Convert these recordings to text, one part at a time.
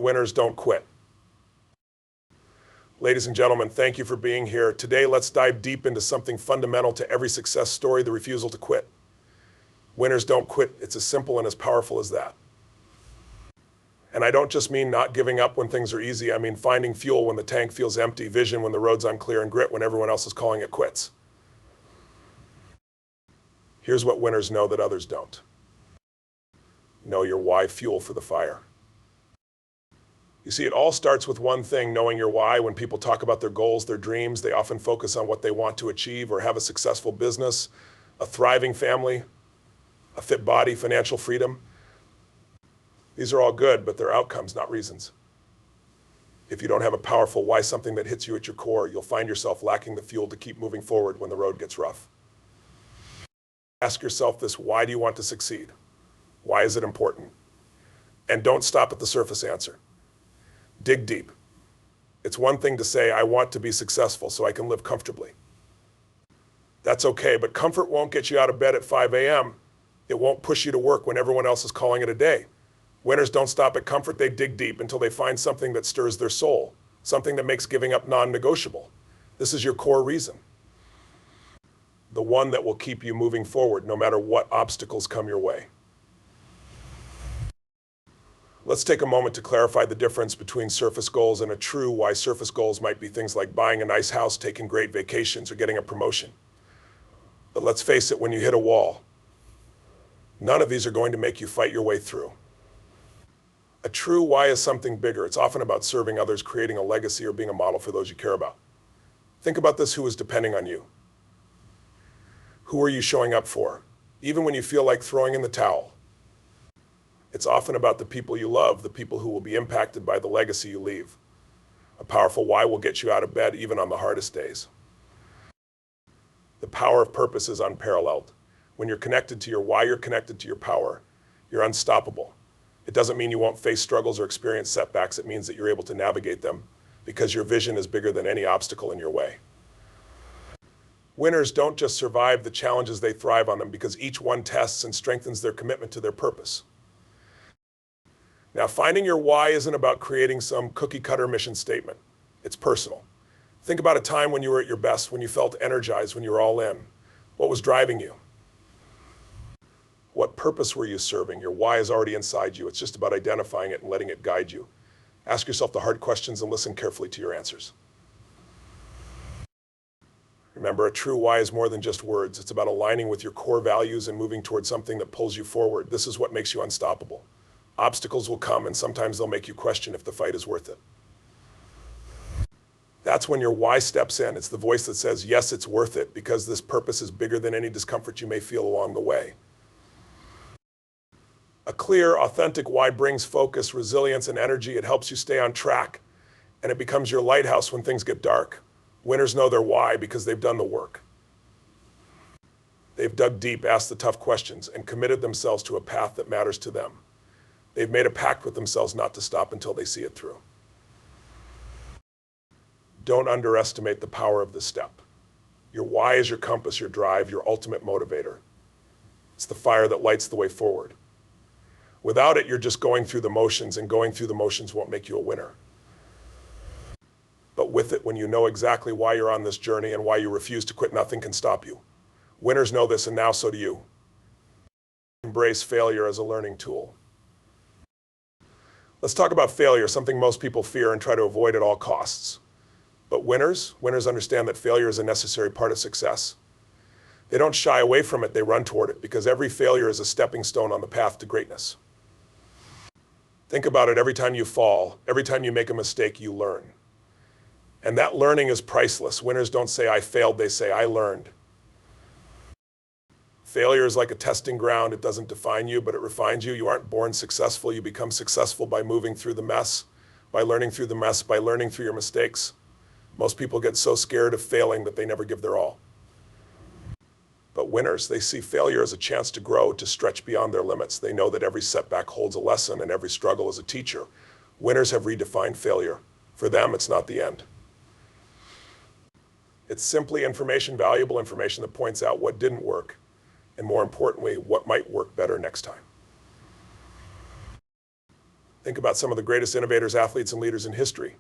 Winners don't quit. Ladies and gentlemen, thank you for being here. Today, let's dive deep into something fundamental to every success story, the refusal to quit. Winners don't quit. It's as simple and as powerful as that. And I don't just mean not giving up when things are easy. I mean finding fuel when the tank feels empty, vision when the road's unclear, and grit when everyone else is calling it quits. Here's what winners know that others don't. Know your why, fuel for the fire. You see, it all starts with one thing, knowing your why. When people talk about their goals, their dreams, they often focus on what they want to achieve or have a successful business, a thriving family, a fit body, financial freedom. These are all good, but they're outcomes, not reasons. If you don't have a powerful why, something that hits you at your core, you'll find yourself lacking the fuel to keep moving forward when the road gets rough. Ask yourself this: why do you want to succeed? Why is it important? And don't stop at the surface answer. Dig deep. It's one thing to say, I want to be successful so I can live comfortably. That's okay, but comfort won't get you out of bed at 5 a.m. It won't push you to work when everyone else is calling it a day. Winners don't stop at comfort, they dig deep until they find something that stirs their soul, something that makes giving up non-negotiable. This is your core reason. The one that will keep you moving forward no matter what obstacles come your way. Let's take a moment to clarify the difference between surface goals and a true why. Surface goals might be things like buying a nice house, taking great vacations, or getting a promotion. But let's face it, when you hit a wall, none of these are going to make you fight your way through. A true why is something bigger. It's often about serving others, creating a legacy, or being a model for those you care about. Think about this: who is depending on you? Who are you showing up for? Even when you feel like throwing in the towel. It's often about the people you love, the people who will be impacted by the legacy you leave. A powerful why will get you out of bed even on the hardest days. The power of purpose is unparalleled. When you're connected to your why, you're connected to your power. You're unstoppable. It doesn't mean you won't face struggles or experience setbacks. It means that you're able to navigate them because your vision is bigger than any obstacle in your way. Winners don't just survive the challenges, they thrive on them because each one tests and strengthens their commitment to their purpose. Now, finding your why isn't about creating some cookie-cutter mission statement. It's personal. Think about a time when you were at your best, when you felt energized, when you were all in. What was driving you? What purpose were you serving? Your why is already inside you. It's just about identifying it and letting it guide you. Ask yourself the hard questions and listen carefully to your answers. Remember, a true why is more than just words. It's about aligning with your core values and moving towards something that pulls you forward. This is what makes you unstoppable. Obstacles will come, and sometimes they'll make you question if the fight is worth it. That's when your why steps in. It's the voice that says, yes, it's worth it, because this purpose is bigger than any discomfort you may feel along the way. A clear, authentic why brings focus, resilience, and energy. It helps you stay on track, and it becomes your lighthouse when things get dark. Winners know their why because they've done the work. They've dug deep, asked the tough questions, and committed themselves to a path that matters to them. They've made a pact with themselves not to stop until they see it through. Don't underestimate the power of this step. Your why is your compass, your drive, your ultimate motivator. It's the fire that lights the way forward. Without it, you're just going through the motions, and going through the motions won't make you a winner. But with it, when you know exactly why you're on this journey and why you refuse to quit, nothing can stop you. Winners know this, and now so do you. Embrace failure as a learning tool. Let's talk about failure, something most people fear and try to avoid at all costs. But winners understand that failure is a necessary part of success. They don't shy away from it, they run toward it, because every failure is a stepping stone on the path to greatness. Think about it: every time you fall, every time you make a mistake, you learn. And that learning is priceless. Winners don't say, I failed, they say, I learned. Failure is like a testing ground. It doesn't define you, but it refines you. You aren't born successful. You become successful by moving through the mess, by learning through the mess, by learning through your mistakes. Most people get so scared of failing that they never give their all. But winners, they see failure as a chance to grow, to stretch beyond their limits. They know that every setback holds a lesson and every struggle is a teacher. Winners have redefined failure. For them, it's not the end. It's simply information, valuable information that points out what didn't work, and more importantly, what might work better next time. Think about some of the greatest innovators, athletes, and leaders in history.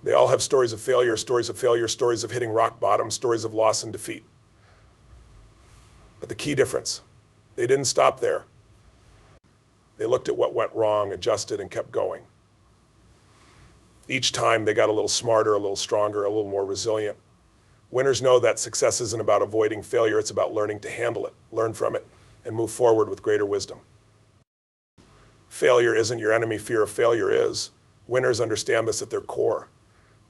They all have stories of failure, stories of hitting rock bottom, stories of loss and defeat. But the key difference, they didn't stop there. They looked at what went wrong, adjusted, and kept going. Each time they got a little smarter, a little stronger, a little more resilient. Winners know that success isn't about avoiding failure, it's about learning to handle it, learn from it, and move forward with greater wisdom. Failure isn't your enemy, fear of failure is. Winners understand this at their core.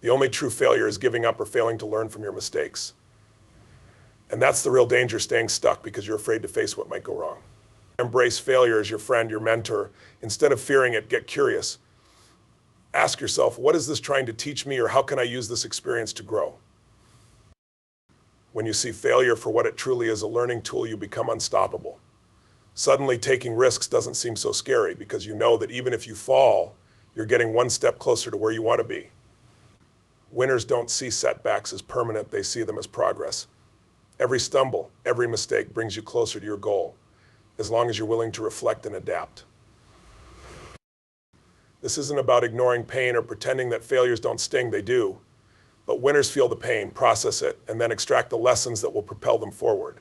The only true failure is giving up or failing to learn from your mistakes. And that's the real danger, staying stuck because you're afraid to face what might go wrong. Embrace failure as your friend, your mentor. Instead of fearing it, get curious. Ask yourself, what is this trying to teach me, or how can I use this experience to grow? When you see failure for what it truly is, a learning tool, you become unstoppable. Suddenly taking risks doesn't seem so scary because you know that even if you fall, you're getting one step closer to where you want to be. Winners don't see setbacks as permanent, they see them as progress. Every stumble, every mistake brings you closer to your goal, as long as you're willing to reflect and adapt. This isn't about ignoring pain or pretending that failures don't sting, they do. But winners feel the pain, process it, and then extract the lessons that will propel them forward.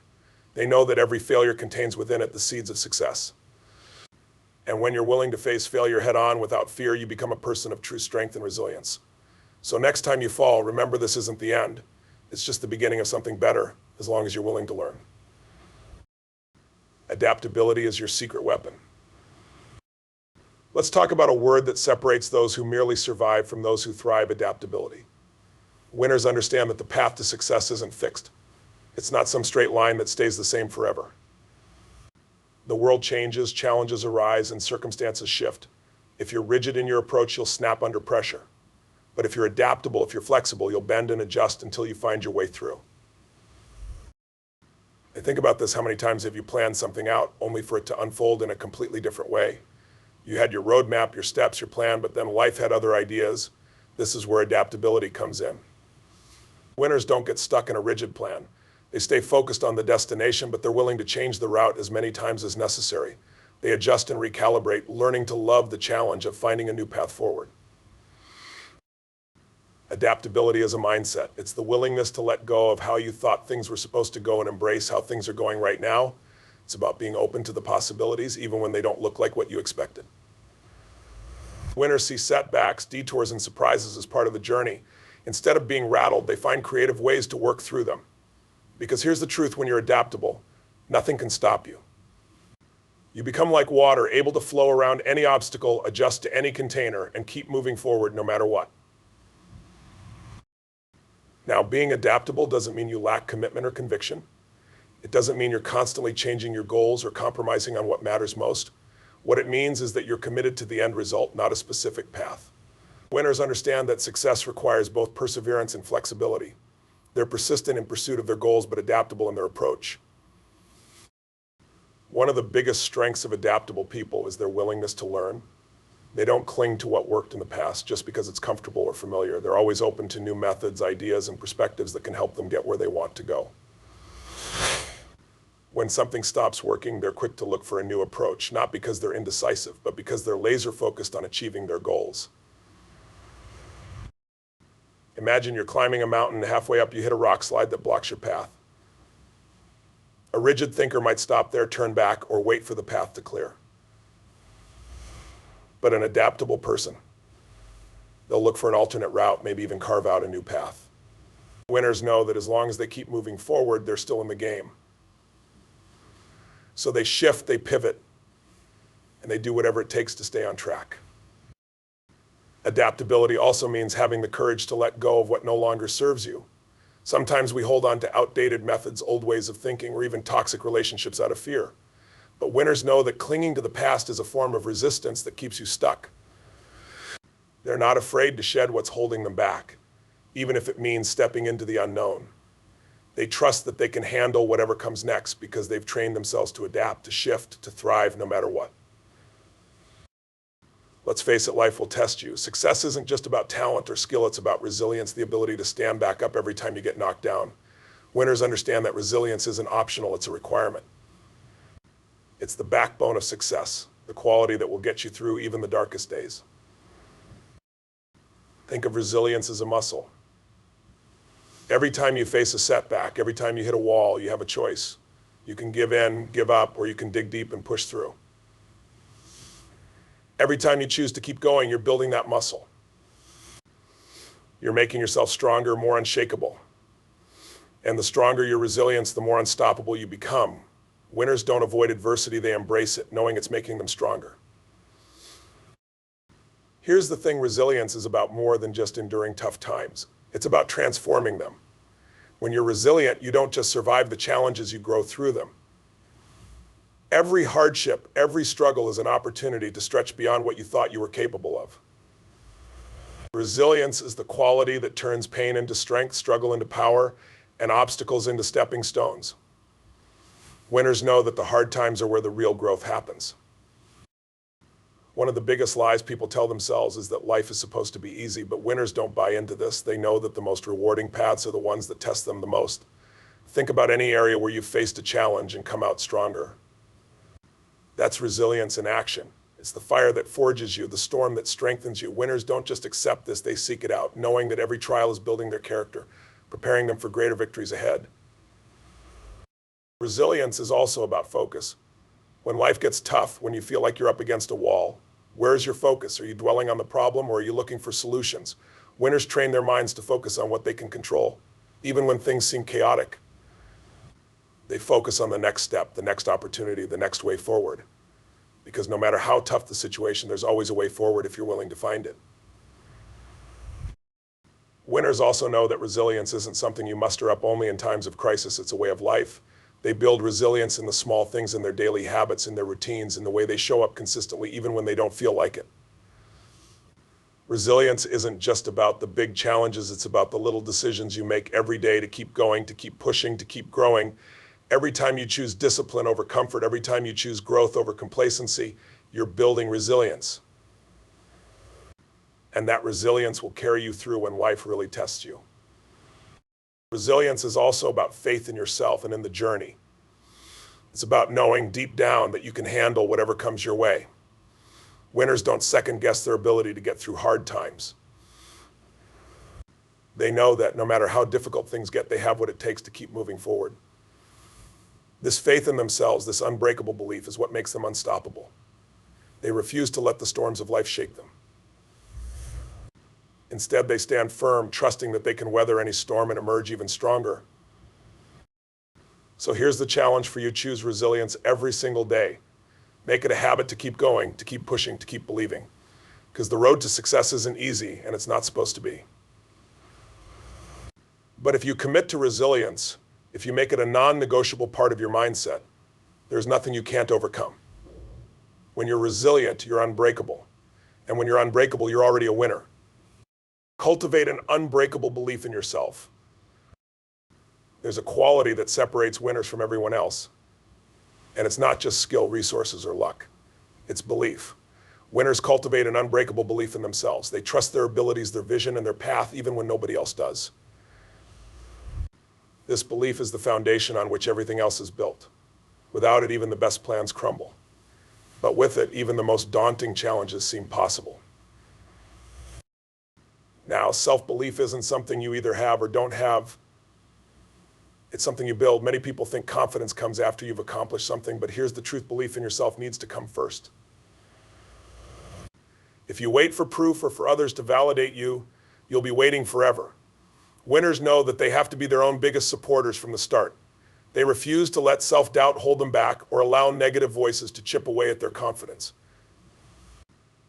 They know that every failure contains within it the seeds of success. And when you're willing to face failure head on without fear, you become a person of true strength and resilience. So next time you fall, remember this isn't the end. It's just the beginning of something better, as long as you're willing to learn. Adaptability is your secret weapon. Let's talk about a word that separates those who merely survive from those who thrive: adaptability. Winners understand that the path to success isn't fixed. It's not some straight line that stays the same forever. The world changes, challenges arise, and circumstances shift. If you're rigid in your approach, you'll snap under pressure. But if you're adaptable, if you're flexible, you'll bend and adjust until you find your way through. I think about this: how many times have you planned something out only for it to unfold in a completely different way? You had your roadmap, your steps, your plan, but then life had other ideas. This is where adaptability comes in. Winners don't get stuck in a rigid plan. They stay focused on the destination, but they're willing to change the route as many times as necessary. They adjust and recalibrate, learning to love the challenge of finding a new path forward. Adaptability is a mindset. It's the willingness to let go of how you thought things were supposed to go and embrace how things are going right now. It's about being open to the possibilities, even when they don't look like what you expected. Winners see setbacks, detours, and surprises as part of the journey. Instead of being rattled, they find creative ways to work through them. Because here's the truth: when you're adaptable, nothing can stop you. You become like water, able to flow around any obstacle, adjust to any container, and keep moving forward no matter what. Now, being adaptable doesn't mean you lack commitment or conviction. It doesn't mean you're constantly changing your goals or compromising on what matters most. What it means is that you're committed to the end result, not a specific path. Winners understand that success requires both perseverance and flexibility. They're persistent in pursuit of their goals, but adaptable in their approach. One of the biggest strengths of adaptable people is their willingness to learn. They don't cling to what worked in the past just because it's comfortable or familiar. They're always open to new methods, ideas, and perspectives that can help them get where they want to go. When something stops working, they're quick to look for a new approach, not because they're indecisive, but because they're laser focused on achieving their goals. Imagine you're climbing a mountain, and halfway up you hit a rock slide that blocks your path. A rigid thinker might stop there, turn back, or wait for the path to clear. But an adaptable person, they'll look for an alternate route, maybe even carve out a new path. Winners know that as long as they keep moving forward, they're still in the game. So they shift, they pivot, and they do whatever it takes to stay on track. Adaptability also means having the courage to let go of what no longer serves you. Sometimes we hold on to outdated methods, old ways of thinking, or even toxic relationships out of fear. But winners know that clinging to the past is a form of resistance that keeps you stuck. They're not afraid to shed what's holding them back, even if it means stepping into the unknown. They trust that they can handle whatever comes next because they've trained themselves to adapt, to shift, to thrive no matter what. Let's face it, life will test you. Success isn't just about talent or skill, it's about resilience, the ability to stand back up every time you get knocked down. Winners understand that resilience isn't optional, it's a requirement. It's the backbone of success. the quality that will get you through even the darkest days. Think of resilience as a muscle. Every time you face a setback, every time you hit a wall, you have a choice. You can give in, give up, or you can dig deep and push through. Every time you choose to keep going, you're building that muscle. You're making yourself stronger, more unshakable. And the stronger your resilience, the more unstoppable you become. Winners don't avoid adversity, they embrace it, knowing it's making them stronger. Here's the thing, resilience is about more than just enduring tough times. It's about transforming them. When you're resilient, you don't just survive the challenges, you grow through them. Every hardship, every struggle is an opportunity to stretch beyond what you thought you were capable of. Resilience is the quality that turns pain into strength, struggle into power, and obstacles into stepping stones. Winners know that the hard times are where the real growth happens. One of the biggest lies people tell themselves is that life is supposed to be easy, but winners don't buy into this. They know that the most rewarding paths are the ones that test them the most. Think about any area where you've faced a challenge and come out stronger. That's resilience in action. It's the fire that forges you, the storm that strengthens you. Winners don't just accept this, they seek it out, knowing that every trial is building their character, preparing them for greater victories ahead. Resilience is also about focus. When life gets tough, when you feel like you're up against a wall, where's your focus? Are you dwelling on the problem or are you looking for solutions? Winners train their minds to focus on what they can control. Even when things seem chaotic, they focus on the next step, the next opportunity, the next way forward. Because no matter how tough the situation, there's always a way forward if you're willing to find it. Winners also know that resilience isn't something you muster up only in times of crisis. It's a way of life. They build resilience in the small things, in their daily habits, in their routines, in the way they show up consistently, even when they don't feel like it. Resilience isn't just about the big challenges. It's about the little decisions you make every day to keep going, to keep pushing, to keep growing. Every time you choose discipline over comfort, every time you choose growth over complacency, you're building resilience. And that resilience will carry you through when life really tests you. Resilience is also about faith in yourself and in the journey. It's about knowing deep down that you can handle whatever comes your way. Winners don't second guess their ability to get through hard times. They know that no matter how difficult things get, they have what it takes to keep moving forward. This faith in themselves, this unbreakable belief, is what makes them unstoppable. They refuse to let the storms of life shake them. Instead, they stand firm, trusting that they can weather any storm and emerge even stronger. So here's the challenge for you. Choose resilience every single day. Make it a habit to keep going, to keep pushing, to keep believing. Because the road to success isn't easy, and it's not supposed to be. But if you commit to resilience, if you make it a non-negotiable part of your mindset, there's nothing you can't overcome. When you're resilient, you're unbreakable. And when you're unbreakable, you're already a winner. Cultivate an unbreakable belief in yourself. There's a quality that separates winners from everyone else. And it's not just skill, resources, or luck. It's belief. Winners cultivate an unbreakable belief in themselves. They trust their abilities, their vision, and their path even when nobody else does. This belief is the foundation on which everything else is built. Without it, even the best plans crumble. But with it, even the most daunting challenges seem possible. Now, self-belief isn't something you either have or don't have. It's something you build. Many people think confidence comes after you've accomplished something, but here's the truth: belief in yourself needs to come first. If you wait for proof or for others to validate you, you'll be waiting forever. Winners know that they have to be their own biggest supporters from the start. They refuse to let self-doubt hold them back or allow negative voices to chip away at their confidence.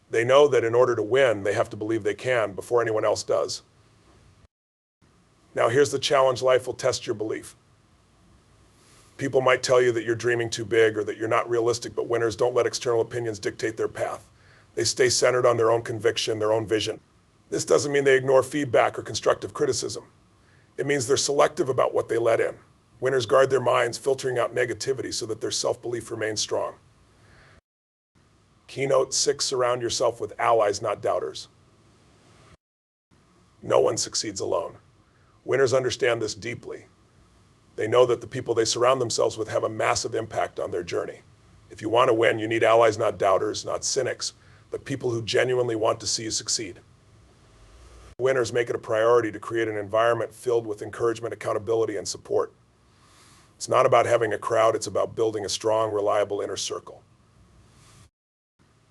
They know that in order to win, they have to believe they can before anyone else does. Now, here's the challenge: life will test your belief. People might tell you that you're dreaming too big or that you're not realistic, but winners don't let external opinions dictate their path. They stay centered on their own conviction, their own vision. This doesn't mean they ignore feedback or constructive criticism. It means they're selective about what they let in. Winners guard their minds, filtering out negativity so that their self-belief remains strong. Keynote 6, surround yourself with allies, not doubters. No one succeeds alone. Winners understand this deeply. They know that the people they surround themselves with have a massive impact on their journey. If you want to win, you need allies, not doubters, not cynics, but people who genuinely want to see you succeed. Winners make it a priority to create an environment filled with encouragement, accountability, and support. It's not about having a crowd, it's about building a strong, reliable inner circle.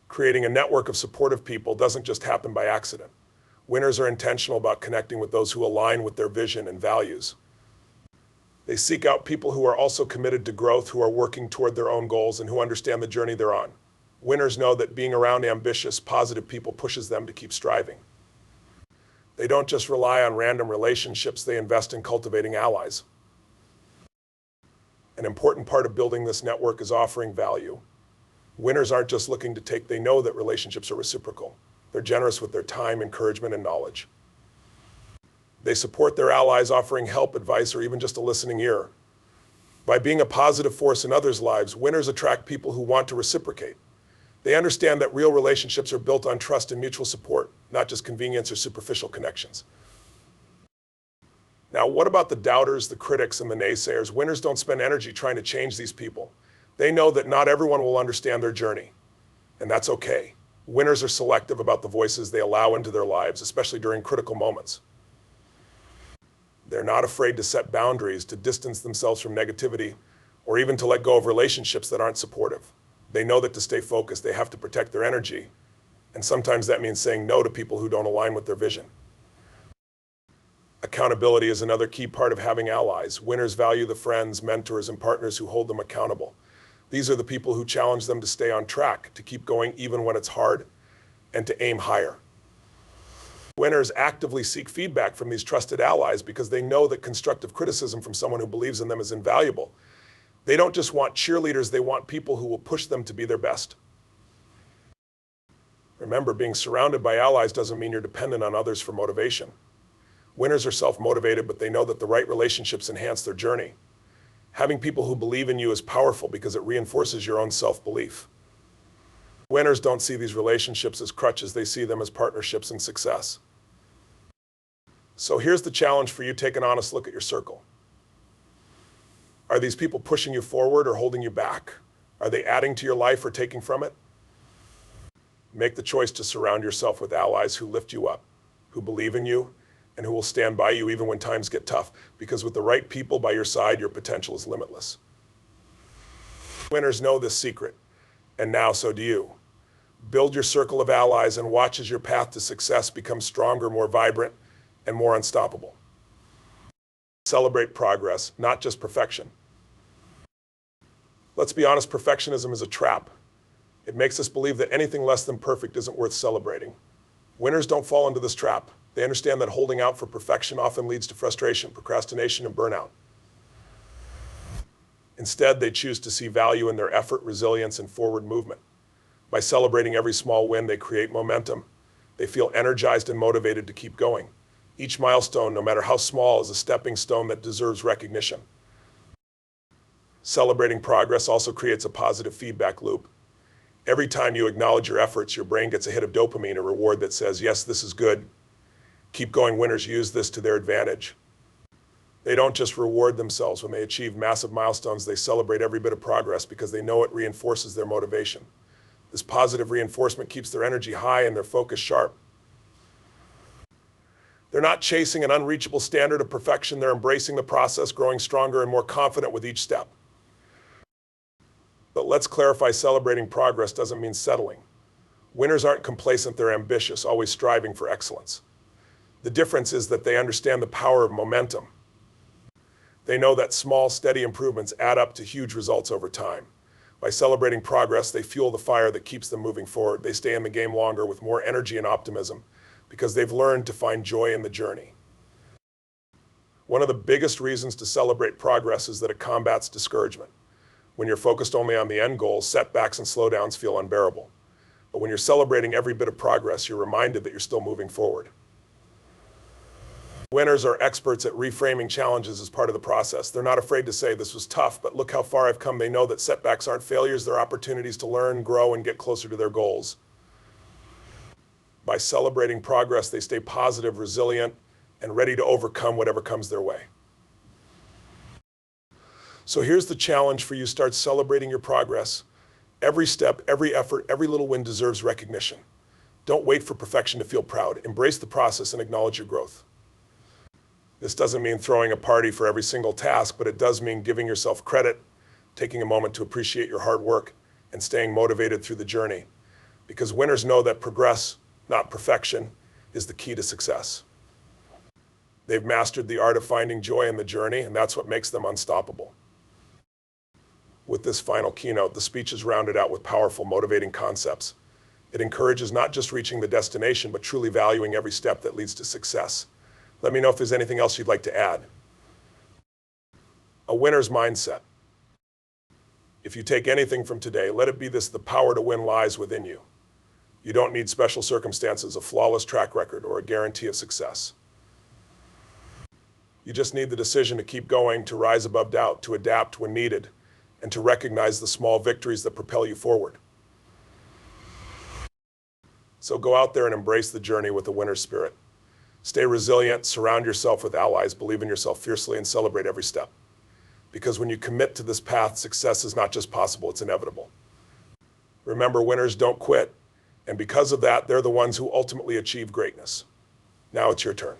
Creating a network of supportive people doesn't just happen by accident. Winners are intentional about connecting with those who align with their vision and values. They seek out people who are also committed to growth, who are working toward their own goals, and who understand the journey they're on. Winners know that being around ambitious, positive people pushes them to keep striving. They don't just rely on random relationships, they invest in cultivating allies. An important part of building this network is offering value. Winners aren't just looking to take, they know that relationships are reciprocal. They're generous with their time, encouragement, and knowledge. They support their allies, offering help, advice, or even just a listening ear. By being a positive force in others' lives, winners attract people who want to reciprocate. They understand that real relationships are built on trust and mutual support, not just convenience or superficial connections. Now, what about the doubters, the critics, and the naysayers? Winners don't spend energy trying to change these people. They know that not everyone will understand their journey, and that's okay. Winners are selective about the voices they allow into their lives, especially during critical moments. They're not afraid to set boundaries, to distance themselves from negativity, or even to let go of relationships that aren't supportive. They know that to stay focused, they have to protect their energy, and sometimes that means saying no to people who don't align with their vision. Accountability is another key part of having allies. Winners value the friends, mentors, and partners who hold them accountable. These are the people who challenge them to stay on track, to keep going even when it's hard, and to aim higher. Winners actively seek feedback from these trusted allies because they know that constructive criticism from someone who believes in them is invaluable. They don't just want cheerleaders, they want people who will push them to be their best. Remember, being surrounded by allies doesn't mean you're dependent on others for motivation. Winners are self-motivated, but they know that the right relationships enhance their journey. Having people who believe in you is powerful because it reinforces your own self-belief. Winners don't see these relationships as crutches, they see them as partnerships in success. So here's the challenge for you: take an honest look at your circle. Are these people pushing you forward or holding you back? Are they adding to your life or taking from it? Make the choice to surround yourself with allies who lift you up, who believe in you, and who will stand by you even when times get tough, because with the right people by your side, your potential is limitless. Winners know this secret, and now so do you. Build your circle of allies and watch as your path to success becomes stronger, more vibrant, and more unstoppable. Celebrate progress, not just perfection. Let's be honest, perfectionism is a trap. It makes us believe that anything less than perfect isn't worth celebrating. Winners don't fall into this trap. They understand that holding out for perfection often leads to frustration, procrastination, and burnout. Instead, they choose to see value in their effort, resilience, and forward movement. By celebrating every small win, they create momentum. They feel energized and motivated to keep going. Each milestone, no matter how small, is a stepping stone that deserves recognition. Celebrating progress also creates a positive feedback loop. Every time you acknowledge your efforts, your brain gets a hit of dopamine, a reward that says, yes, this is good. Keep going. Winners use this to their advantage. They don't just reward themselves when they achieve massive milestones, they celebrate every bit of progress because they know it reinforces their motivation. This positive reinforcement keeps their energy high and their focus sharp. They're not chasing an unreachable standard of perfection, they're embracing the process, growing stronger and more confident with each step. But let's clarify, celebrating progress doesn't mean settling. Winners aren't complacent, they're ambitious, always striving for excellence. The difference is that they understand the power of momentum. They know that small, steady improvements add up to huge results over time. By celebrating progress, they fuel the fire that keeps them moving forward. They stay in the game longer with more energy and optimism because they've learned to find joy in the journey. One of the biggest reasons to celebrate progress is that it combats discouragement. When you're focused only on the end goal, setbacks and slowdowns feel unbearable. But when you're celebrating every bit of progress, you're reminded that you're still moving forward. Winners are experts at reframing challenges as part of the process. They're not afraid to say, this was tough, but look how far I've come. They know that setbacks aren't failures, they're opportunities to learn, grow, and get closer to their goals. By celebrating progress, they stay positive, resilient, and ready to overcome whatever comes their way. So here's the challenge for you: start celebrating your progress. Every step, every effort, every little win deserves recognition. Don't wait for perfection to feel proud. Embrace the process and acknowledge your growth. This doesn't mean throwing a party for every single task, but it does mean giving yourself credit, taking a moment to appreciate your hard work, and staying motivated through the journey. Because winners know that progress, not perfection, is the key to success. They've mastered the art of finding joy in the journey, and that's what makes them unstoppable. With this final keynote, the speech is rounded out with powerful, motivating concepts. It encourages not just reaching the destination, but truly valuing every step that leads to success. Let me know if there's anything else you'd like to add. A winner's mindset. If you take anything from today, let it be this: the power to win lies within you. You don't need special circumstances, a flawless track record, or a guarantee of success. You just need the decision to keep going, to rise above doubt, to adapt when needed, and to recognize the small victories that propel you forward. So go out there and embrace the journey with a winner's spirit. Stay resilient, surround yourself with allies, believe in yourself fiercely, and celebrate every step. Because when you commit to this path, success is not just possible, it's inevitable. Remember, winners don't quit, and because of that, they're the ones who ultimately achieve greatness. Now it's your turn.